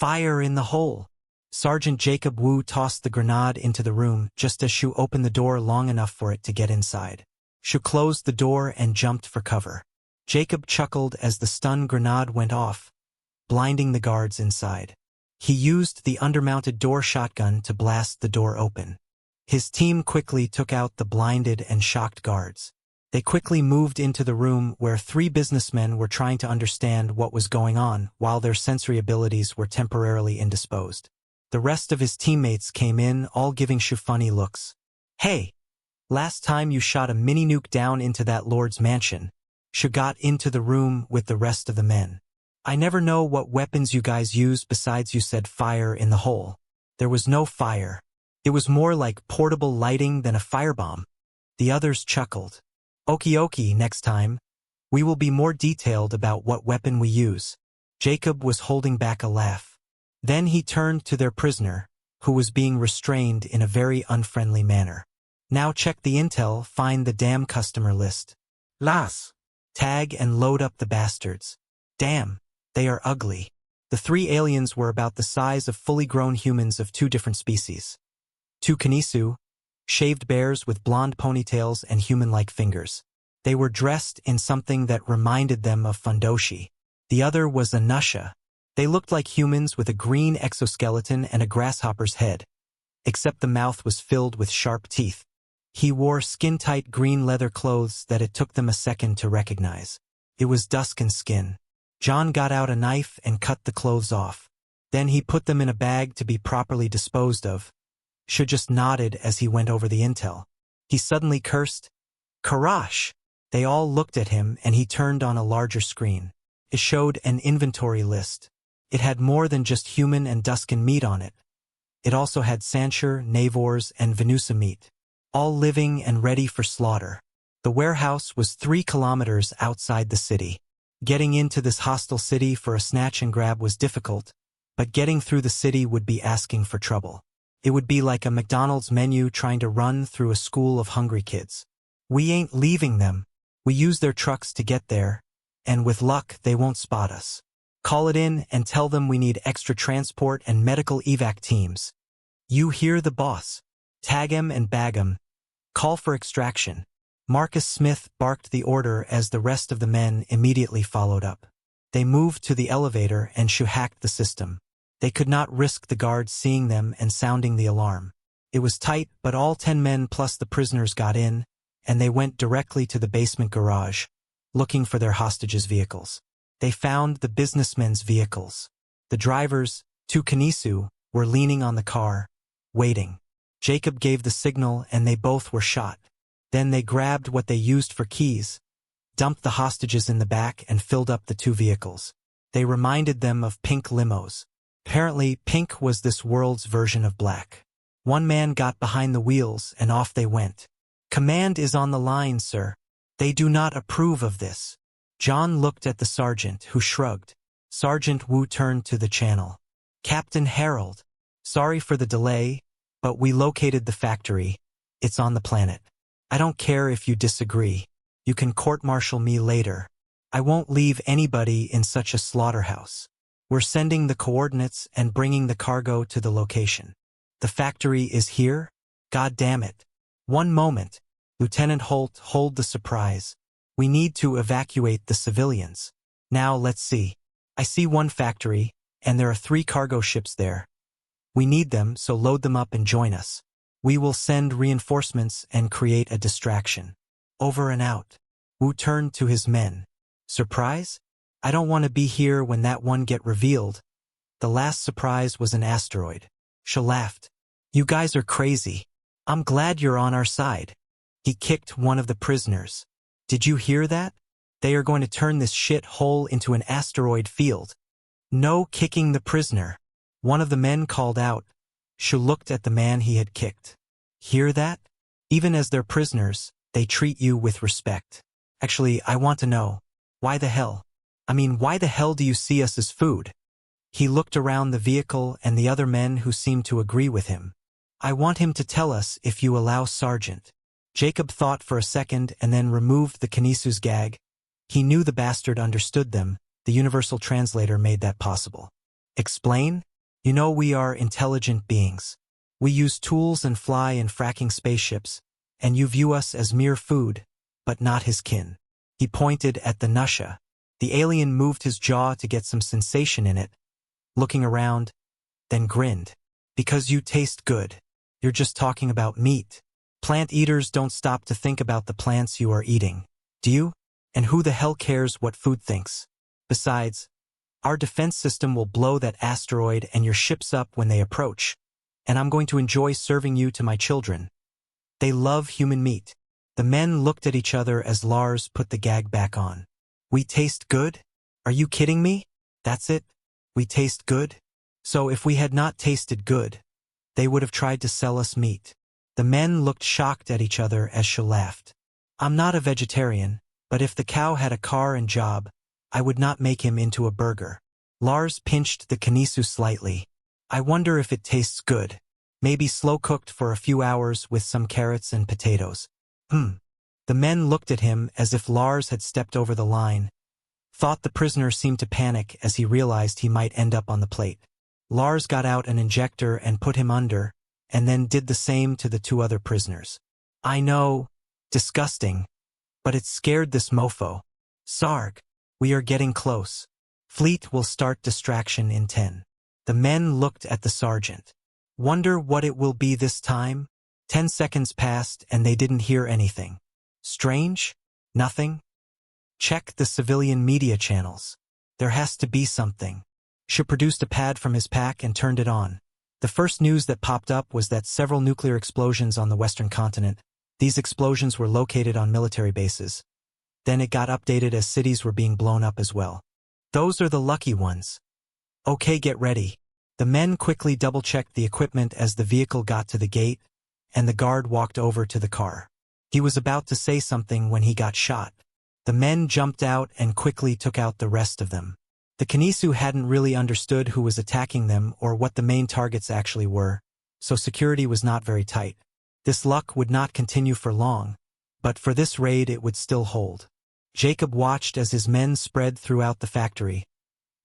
Fire in the hole! Sergeant Jacob Wu tossed the grenade into the room just as Shu opened the door long enough for it to get inside. Shu closed the door and jumped for cover. Jacob chuckled as the stun grenade went off, blinding the guards inside. He used the undermounted door shotgun to blast the door open. His team quickly took out the blinded and shocked guards. They quickly moved into the room where 3 businessmen were trying to understand what was going on while their sensory abilities were temporarily indisposed. The rest of his teammates came in, all giving Shu funny looks. "Hey! Last time you shot a mini-nuke down into that lord's mansion." Shu got into the room with the rest of the men. "I never know what weapons you guys use besides you said fire in the hole." There was no fire. It was more like portable lighting than a firebomb. The others chuckled. "Okie dokie, next time. We will be more detailed about what weapon we use." Jacob was holding back a laugh. Then he turned to their prisoner, who was being restrained in a very unfriendly manner. "Now check the intel, find the damn customer list. Las! Tag and load up the bastards. Damn, they are ugly." The 3 aliens were about the size of fully grown humans of 2 different species. 2 Kanisu, shaved bears with blonde ponytails and human-like fingers. They were dressed in something that reminded them of fundoshi. The other was a Nusha. They looked like humans with a green exoskeleton and a grasshopper's head, except the mouth was filled with sharp teeth. He wore skin-tight green leather clothes that it took them a second to recognize. It was Duskin's skin. John got out a knife and cut the clothes off. Then he put them in a bag to be properly disposed of. Shu just nodded as he went over the intel. He suddenly cursed, "Karash!" They all looked at him and he turned on a larger screen. It showed an inventory list. It had more than just human and Duskin meat on it. It also had Sancher, Navors, and Venusa meat, all living and ready for slaughter. The warehouse was 3 kilometers outside the city. Getting into this hostile city for a snatch and grab was difficult, but getting through the city would be asking for trouble. It would be like a McDonald's menu trying to run through a school of hungry kids. "We ain't leaving them. We use their trucks to get there, and with luck they won't spot us. Call it in and tell them we need extra transport and medical evac teams. You hear the boss. Tag 'em and bag 'em. Call for extraction." Marcus Smith barked the order as the rest of the men immediately followed up. They moved to the elevator and Shu hacked the system. They could not risk the guards seeing them and sounding the alarm. It was tight, but all 10 men plus the prisoners got in, and they went directly to the basement garage, looking for their hostages' vehicles. They found the businessmen's vehicles. The drivers, 2 Kanisu, were leaning on the car, waiting. Jacob gave the signal and they both were shot. Then they grabbed what they used for keys, dumped the hostages in the back and filled up the 2 vehicles. They reminded them of pink limos. Apparently, pink was this world's version of black. One man got behind the wheels and off they went. "Command is on the line, sir. They do not approve of this." John looked at the sergeant, who shrugged. Sergeant Wu turned to the channel. "Captain Harold, sorry for the delay, but we located the factory. It's on the planet. I don't care if you disagree. You can court-martial me later. I won't leave anybody in such a slaughterhouse. We're sending the coordinates and bringing the cargo to the location. The factory is here? God damn it. One moment. Lieutenant Holt, hold the surprise. We need to evacuate the civilians. Now let's see. I see 1 factory, and there are 3 cargo ships there. We need them, so load them up and join us. We will send reinforcements and create a distraction. Over and out." Wu turned to his men. "Surprise? I don't want to be here when that one get revealed. The last surprise was an asteroid." She laughed. "You guys are crazy. I'm glad you're on our side." He kicked one of the prisoners. "Did you hear that? They are going to turn this shit hole into an asteroid field." "No kicking the prisoner," one of the men called out. Shu looked at the man he had kicked. "Hear that? Even as their prisoners, they treat you with respect. Actually, I want to know, why the hell? Why the hell do you see us as food?" He looked around the vehicle and the other men who seemed to agree with him. "I want him to tell us if you allow Sergeant." Jacob thought for a second and then removed the Kanisu's gag. He knew the bastard understood them. The universal translator made that possible. "Explain?" You know we are intelligent beings. We use tools and fly in fracking spaceships, and you view us as mere food, but not his kin." He pointed at the Nusha. The alien moved his jaw to get some sensation in it, looking around, then grinned. "Because you taste good. You're just talking about meat. Plant eaters don't stop to think about the plants you are eating. Do you? And who the hell cares what food thinks? Besides, our defense system will blow that asteroid and your ships up when they approach, and I'm going to enjoy serving you to my children. They love human meat." The men looked at each other as Lars put the gag back on. "We taste good? Are you kidding me? That's it? We taste good? So if we had not tasted good, they would have tried to sell us meat." The men looked shocked at each other as she laughed. "I'm not a vegetarian, but if the cow had a car and job, I would not make him into a burger." Lars pinched the Kanisu slightly. "I wonder if it tastes good. Maybe slow-cooked for a few hours with some carrots and potatoes." The men looked at him as if Lars had stepped over the line. Thought the prisoner seemed to panic as he realized he might end up on the plate. Lars got out an injector and put him under, and then did the same to the two other prisoners. "I know, disgusting, but it scared this mofo. Sarg, we are getting close. Fleet will start distraction in 10. The men looked at the sergeant. Wonder what it will be this time? 10 seconds passed and they didn't hear anything. Strange? Nothing? Check the civilian media channels. There has to be something. She produced a pad from his pack and turned it on. The first news that popped up was that several nuclear explosions on the western continent. These explosions were located on military bases. Then it got updated as cities were being blown up as well. "Those are the lucky ones. Okay, get ready." The men quickly double-checked the equipment as the vehicle got to the gate, and the guard walked over to the car. He was about to say something when he got shot. The men jumped out and quickly took out the rest of them. The Kanisu hadn't really understood who was attacking them or what the main targets actually were, so security was not very tight. This luck would not continue for long, but for this raid it would still hold. Jacob watched as his men spread throughout the factory.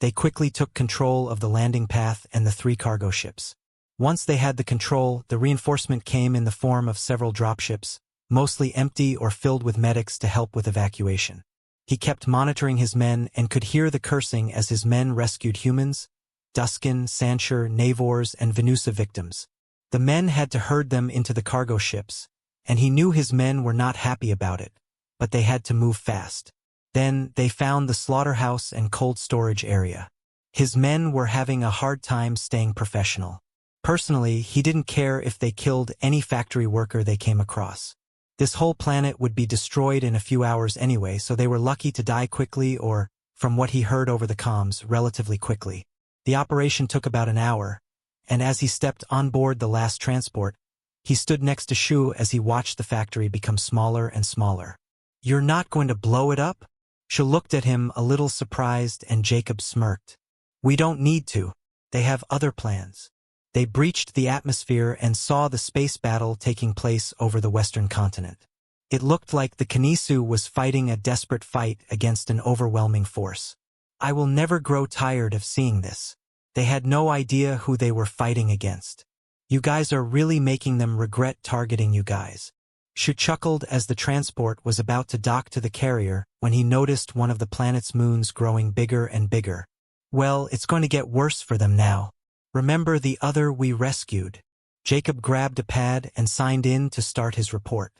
They quickly took control of the landing path and the 3 cargo ships. Once they had the control, the reinforcement came in the form of several dropships, mostly empty or filled with medics to help with evacuation. He kept monitoring his men and could hear the cursing as his men rescued humans, Duskin, Sancher, Navors, and Venusa victims. The men had to herd them into the cargo ships, and he knew his men were not happy about it, but they had to move fast. Then they found the slaughterhouse and cold storage area. His men were having a hard time staying professional. Personally, he didn't care if they killed any factory worker they came across. This whole planet would be destroyed in a few hours anyway, so they were lucky to die quickly or, from what he heard over the comms, relatively quickly. The operation took about an hour, and as he stepped on board the last transport, he stood next to Shu as he watched the factory become smaller and smaller. "You're not going to blow it up?" Shu looked at him a little surprised and Jacob smirked. "We don't need to. They have other plans." They breached the atmosphere and saw the space battle taking place over the western continent. It looked like the Kanisu was fighting a desperate fight against an overwhelming force. I will never grow tired of seeing this. They had no idea who they were fighting against. You guys are really making them regret targeting you guys. Shu chuckled as the transport was about to dock to the carrier when he noticed one of the planet's moons growing bigger and bigger. Well, it's going to get worse for them now. Remember the other we rescued? Jacob grabbed a pad and signed in to start his report.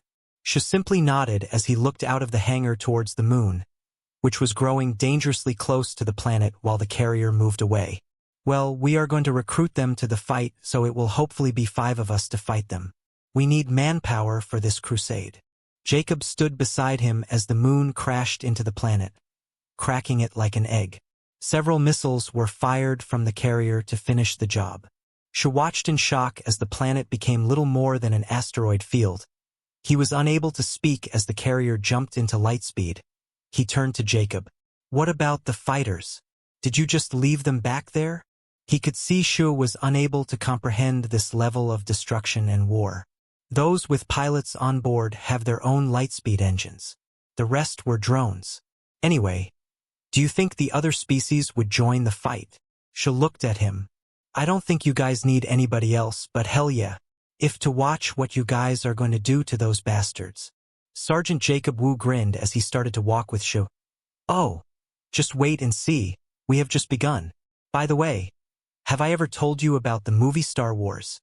Shu simply nodded as he looked out of the hangar towards the moon, which was growing dangerously close to the planet while the carrier moved away. Well, we are going to recruit them to the fight, so it will hopefully be 5 of us to fight them. We need manpower for this crusade. Jacob stood beside him as the moon crashed into the planet, cracking it like an egg. Several missiles were fired from the carrier to finish the job. Shu watched in shock as the planet became little more than an asteroid field. He was unable to speak as the carrier jumped into light speed. He turned to Jacob. "What about the fighters? Did you just leave them back there?" He could see Shu was unable to comprehend this level of destruction and war. Those with pilots on board have their own lightspeed engines. The rest were drones. Anyway, do you think the other species would join the fight? Shu looked at him. I don't think you guys need anybody else, but hell yeah. If to watch what you guys are going to do to those bastards. Sergeant Jacob Wu grinned as he started to walk with Shu. Oh, just wait and see, we have just begun. By the way, have I ever told you about the movie Star Wars?